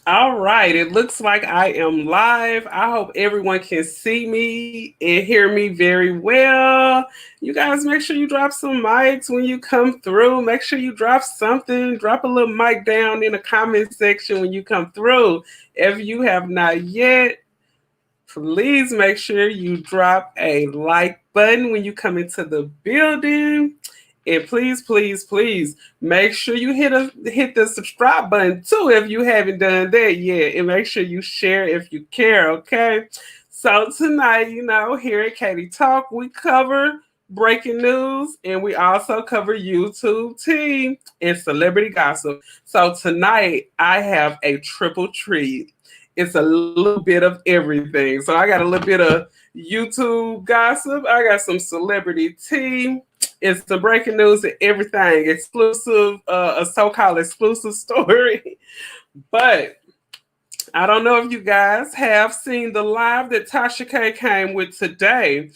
All right, it looks like I am live. I hope everyone can see me and hear me very well. You guys, make sure you drop some mics when you come through. Make sure you drop something, drop a little mic down in the comment section when you come through. If you have not yet, please make sure you drop a like button when you come into the building. And please, please, please make sure you hit the subscribe button too if you haven't done that yet. And make sure you share if you care, okay? So tonight, here at Katie Talk, we cover breaking news and we also cover YouTube tea and celebrity gossip. So tonight I have a triple treat. It's a little bit of everything. So I got a little bit of YouTube gossip. I got some celebrity tea. It's some breaking news and everything. Exclusive, a so-called exclusive story. But I don't know if you guys have seen the live that Tasha K came with today.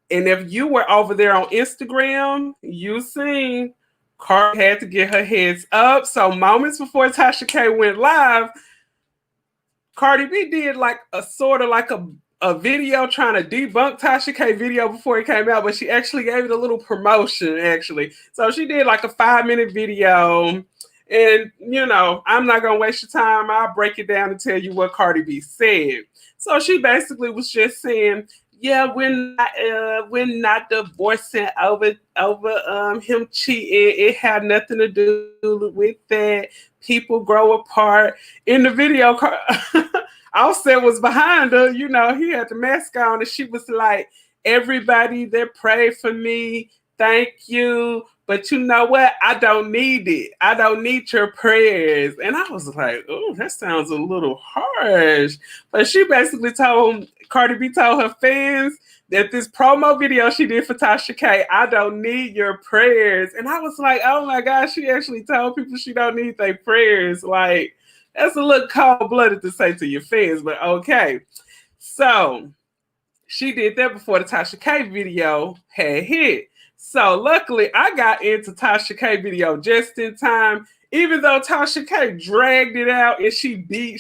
And if you were over there on Instagram, you seen Cardi had to get her heads up. So moments before Tasha K went live, Cardi B did like a sort of like a video trying to debunk Tasha K video before it came out, but she actually gave it a little promotion actually. So she did like a 5-minute video. And I'm not gonna waste your time. I'll break it down and tell you what Cardi B said. So she basically was just saying, yeah, we're not divorcing over him cheating. It had nothing to do with that. People grow apart. In the video, Offset was behind her. He had the mask on, and she was like, "Everybody that prayed for me, thank you. But you know what? I don't need it. I don't need your prayers." And I was like, "Oh, that sounds a little harsh." But she basically Cardi B told her fans that this promo video she did for Tasha K, I don't need your prayers. And I was like, oh my gosh, she actually told people she don't need their prayers. Like, that's a little cold-blooded to say to your fans, but okay. So she did that before the Tasha K video had hit. So luckily, I got into Tasha K video just in time. Even though Tasha K dragged it out and she did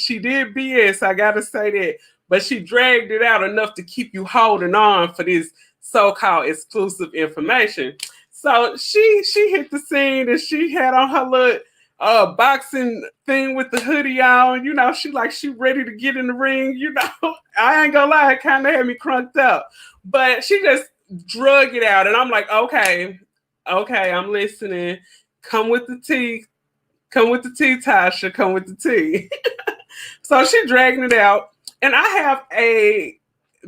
BS, I gotta say that, but she dragged it out enough to keep you holding on for this so-called exclusive information. So she hit the scene and she had on her little boxing thing with the hoodie on. She ready to get in the ring. I ain't gonna lie, it kind of had me crunked up, but she just drug it out, and I'm like, okay, I'm listening. Come with the tea. Come with the tea, Tasha. Come with the tea. So she dragging it out, and I have a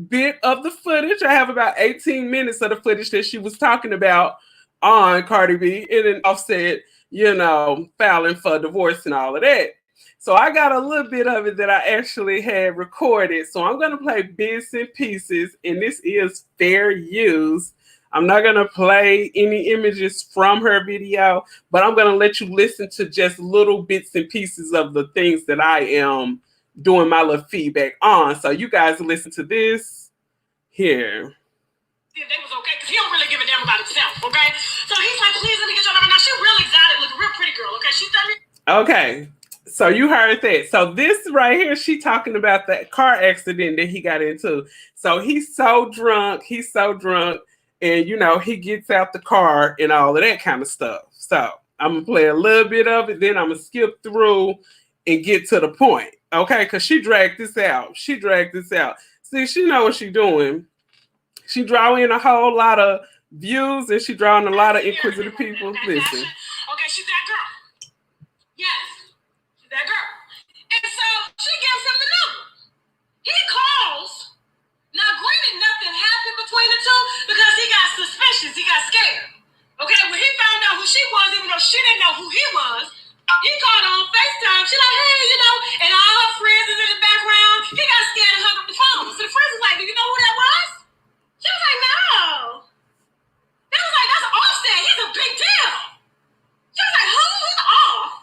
bit of the footage. I have about 18 minutes of the footage that she was talking about on Cardi B, and then Offset, filing for divorce and all of that. So I got a little bit of it that I actually had recorded. So I'm going to play bits and pieces, and this is fair use. I'm not going to play any images from her video, but I'm going to let you listen to just little bits and pieces of the things that I am doing my little feedback on. So you guys listen to this here. If they was okay, because he don't really give a damn about himself, okay? So he's like, please let me get your number. Now she real exotic, look real pretty girl, okay? She's okay. So you heard that. So this right here, she talking about that car accident that he got into. So he's so drunk, and he gets out the car and all of that kind of stuff. So I'm gonna play a little bit of it, then I'm gonna skip through and get to the point, okay? Because she dragged this out. See, she know what she's doing. She drawing a whole lot of views, and she drawing a lot of inquisitive people. Listen. Okay, she's that girl. Yes, she's that girl. And so she gives him the number. He calls. Now, granted, nothing happened between the two because he got suspicious. He got scared. Okay, when he found out who she was, even though she didn't know who he was, he called her on FaceTime. She like, hey, and all her friends is in the background. He got scared and hung up the phone. So the friends was like, do you know who that was? She was like, no. They was like, that's Offset. He's a big deal. She was like, who's off?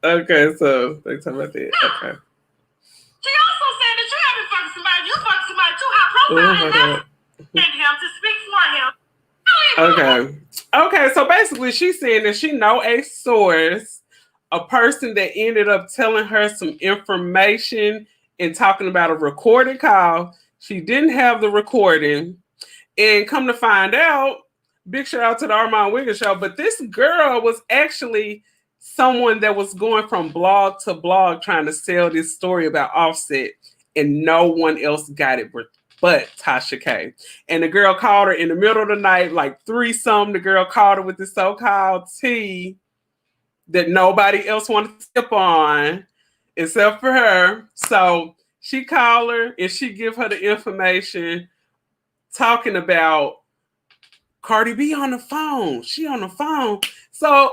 Okay, so they talking about that. Okay. She also said that you haven't fucked somebody. You fucked somebody too high profile and him to speak for him. Okay. Okay, so basically she's saying that she know a source a person that ended up telling her some information and talking about a recorded call. She didn't have the recording. And come to find out, big shout out to the Armand Wiggins show, but this girl was actually someone that was going from blog to blog trying to sell this story about Offset, and no one else got it but Tasha K. And the girl called her in the middle of the night, like 3-some. The girl called her with the so-called tea that nobody else wanted to tip on except for her. So she called her and she give her the information talking about Cardi B on the phone. She on the phone. So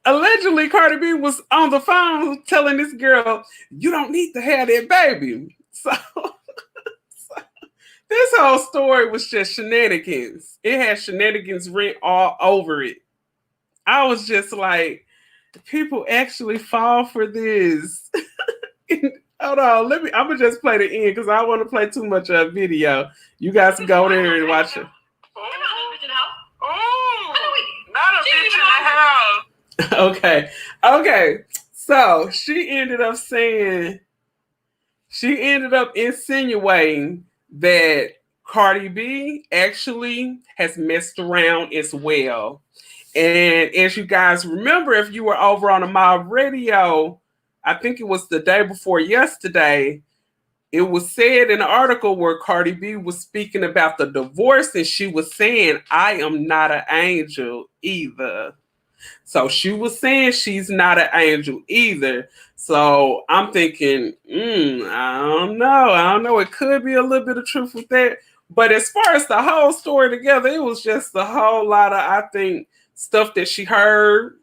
allegedly Cardi B was on the phone telling this girl, you don't need to have that baby. So this whole story was just shenanigans. It had shenanigans written all over it. I was just like, people actually fall for this. Hold on, I'm gonna just play the end because I don't want to play too much of a video. You guys can go there and watch it. Okay. So she ended up insinuating that Cardi B actually has messed around as well. And as you guys remember, if you were over on the Mob Radio, I think it was the day before yesterday, it was said in an article where Cardi B was speaking about the divorce, and she was saying, I am not an angel either. So she was saying she's not an angel either. So I'm thinking, I don't know. It could be a little bit of truth with that. But as far as the whole story together, it was just a whole lot of, I think, stuff that she heard,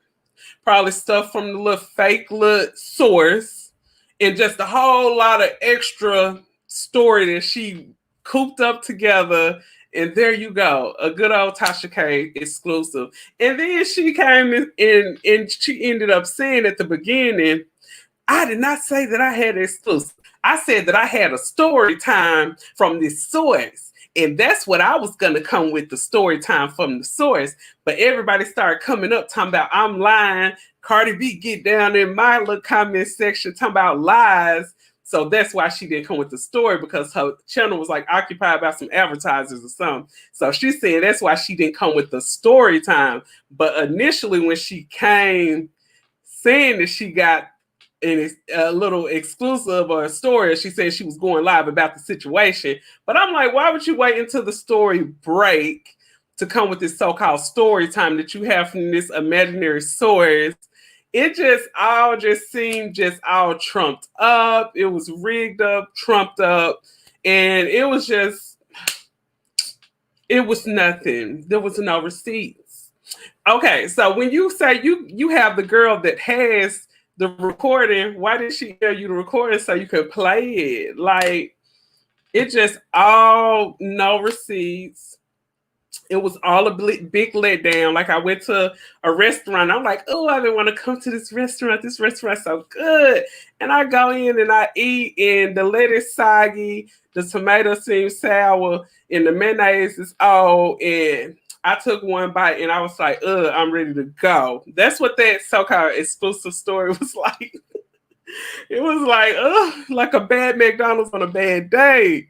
probably stuff from the little fake little source, and just a whole lot of extra story that she cooped up together. And there you go, a good old Tasha K exclusive. And then she came in and she ended up saying at the beginning, I did not say that I had an exclusive. I said that I had a story time from this source. And that's what I was going to come with, the story time from the source. But everybody started coming up talking about I'm lying. Cardi B get down in my little comment section talking about lies. So that's why she didn't come with the story, because her channel was like occupied by some advertisers or something. So she's saying that's why she didn't come with the story time. But initially when she came saying that she got a little exclusive or a story, she said she was going live about the situation. But I'm like, why would you wait until the story break to come with this so-called story time that you have from this imaginary source? It just seemed all trumped up. It was rigged up, trumped up, and it was nothing. There was no receipts. Okay, so when you say you have the girl that has the recording, why did she tell you the recording so you could play it? Like, it just all no receipts. It was all a big letdown. Like, I went to a restaurant. I'm like, oh, I didn't want to come to this restaurant. This restaurant's so good. And I go in and I eat, and the lettuce soggy, the tomato seems sour, and the mayonnaise is old. And I took one bite and I was like, I'm ready to go. That's what that so-called exclusive story was like. It was like a bad McDonald's on a bad day.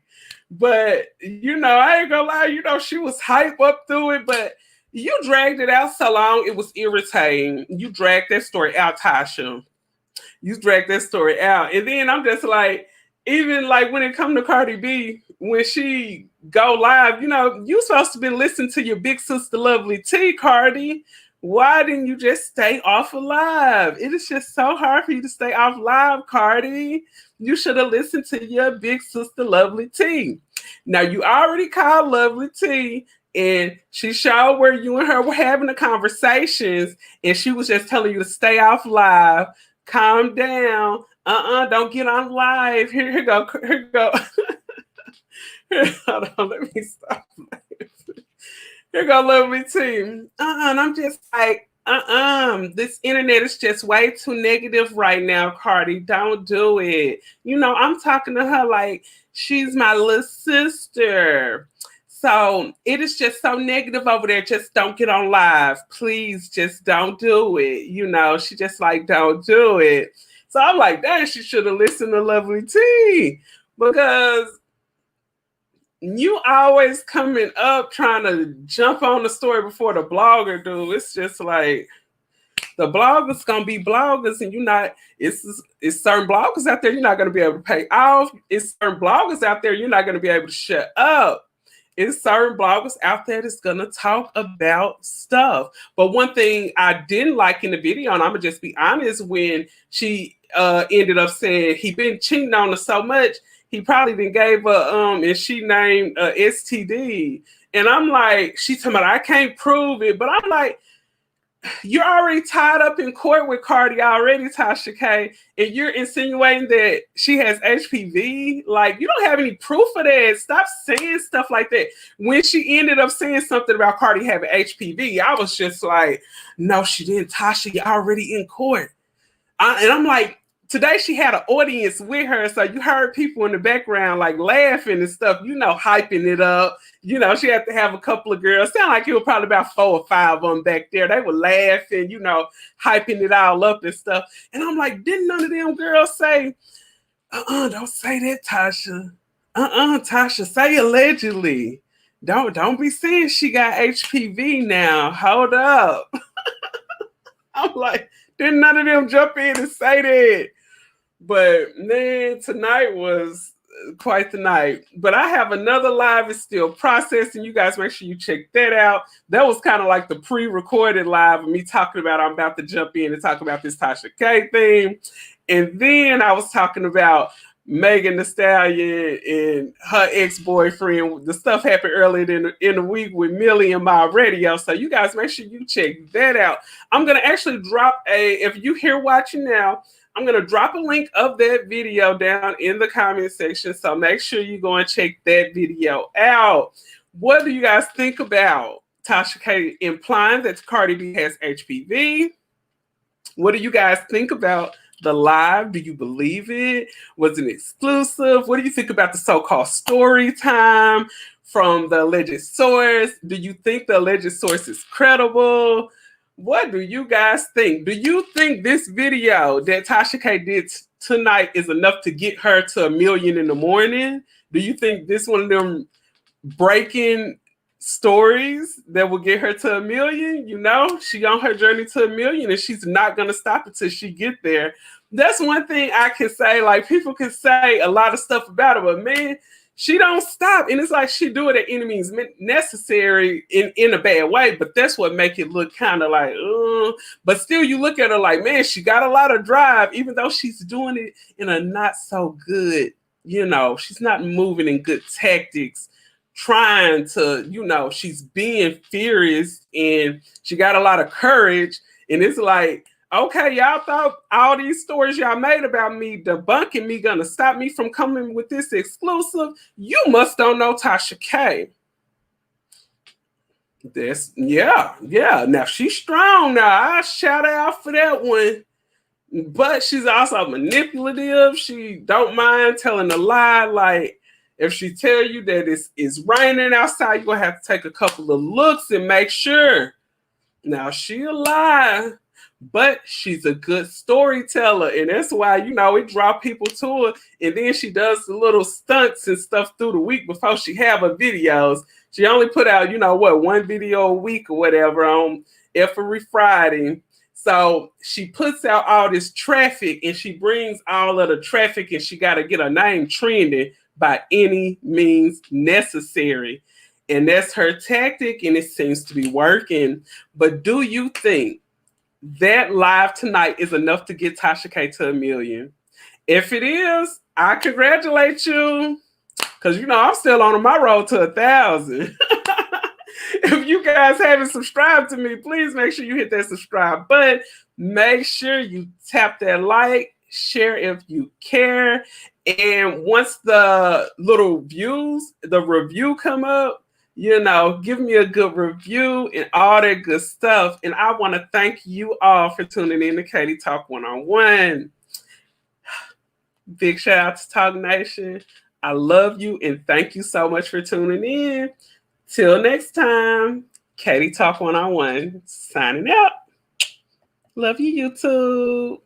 But, I ain't gonna lie, she was hype up through it, but you dragged it out so long, it was irritating. You dragged that story out, Tasha. You dragged that story out. And then I'm just like, even like when it come to Cardi B, when she go live, you supposed to be listening to your big sister Lovely T, Cardi. Why didn't you just stay off of live? It is just so hard for you to stay off live, Cardi. You should have listened to your big sister Lovely T. Now, you already called Lovely T, and she showed where you and her were having the conversations, and she was just telling you to stay off live, calm down, don't get on live. Here go. Hold on, let me stop. Here go Lovely T. And I'm just like, this internet is just way too negative right now, Cardi. Don't do it. I'm talking to her like she's my little sister. So it is just so negative over there. Just don't get on live. Please just don't do it. You know, she just like, don't do it. So I'm like, dang, she should have listened to Lovely T, because you always coming up trying to jump on the story before the blogger do. It's just like, the bloggers gonna be bloggers, and you're not. It's certain bloggers out there you're not gonna be able to pay off. It's certain bloggers out there you're not gonna be able to shut up. It's certain bloggers out there that's gonna talk about stuff. But one thing I didn't like in the video, and I'm gonna just be honest, when she ended up saying he been cheating on her so much, he probably didn't gave her and she named STD. And I'm like, she's talking about I can't prove it, but I'm like, you're already tied up in court with Cardi already, Tasha K, and you're insinuating that she has HPV. Like, you don't have any proof of that. Stop saying stuff like that. When she ended up saying something about Cardi having HPV, I was just like, no, she didn't. Tasha, you're already in court. And I'm like, today she had an audience with her, so you heard people in the background like laughing and stuff, you know, hyping it up. You know, she had to have a couple of girls. Sound like it was probably about 4 or 5 of them back there. They were laughing, you know, hyping it all up and stuff. And I'm like, didn't none of them girls say, don't say that, Tasha. Tasha, say allegedly. Don't be saying she got HPV now. Hold up. I'm like, didn't none of them jump in and say that? But man, tonight was quite the night. But I have another live. It's still processing. You guys make sure you check that out. That was kind of like the pre-recorded live of me talking about I'm about to jump in and talk about this Tasha K thing. And then I was talking about Megan Thee Stallion and her ex-boyfriend. The stuff happened earlier in the week with Millie and My Radio. So you guys make sure you check that out. I'm going to actually drop if you here watching now, I'm going to drop a link of that video down in the comment section. So make sure you go and check that video out. What do you guys think about Tasha K implying that Cardi B has HPV? What do you guys think about the live? Do you believe it? Was it exclusive? What do you think about the so-called story time from the alleged source? Do you think the alleged source is credible? What do you guys think? Do you think this video that Tasha K did tonight is enough to get her to 1 million in the morning? Do you think this one of them breaking stories that will get her to 1 million? You know, she on her journey to 1 million, and she's not going to stop until she get there. That's one thing I can say. Like, people can say a lot of stuff about her, but man, she don't stop. And it's like she do it at any means necessary in a bad way, but that's what make it look kind of like, but still you look at her like, man, she got a lot of drive, even though she's doing it in a not so good, you know, she's not moving in good tactics, trying to, you know, she's being furious, and she got a lot of courage. And it's like, okay, y'all thought all these stories y'all made about me debunking me gonna stop me from coming with this exclusive? You must don't know Tasha K. This, yeah. Now she's strong. Now I shout her out for that one. But she's also manipulative. She don't mind telling a lie. Like, if she tell you that it's raining outside, you're gonna have to take a couple of looks and make sure. Now she'll lie, but she's a good storyteller, and that's why, you know, it draw people to her. And then she does the little stunts and stuff through the week before she have her videos. She only put out, you know what, 1 video a week or whatever on every Friday. So she puts out all this traffic, and she brings all of the traffic, and she got to get her name trending by any means necessary. And that's her tactic, and it seems to be working. But do you think that live tonight is enough to get Tasha K to 1 million? If it is, I congratulate you, because, you know, I'm still on my road to 1,000. If you guys haven't subscribed to me, please make sure you hit that subscribe button. Make sure you tap that like, share if you care. And once the little views, the review come up, you know, give me a good review and all that good stuff. And I want to thank you all for tuning in to Katie Talk 101. Big shout out to Talk Nation. I love you and thank you so much for tuning in. Till next time, Katie Talk 101 signing out. Love you, YouTube.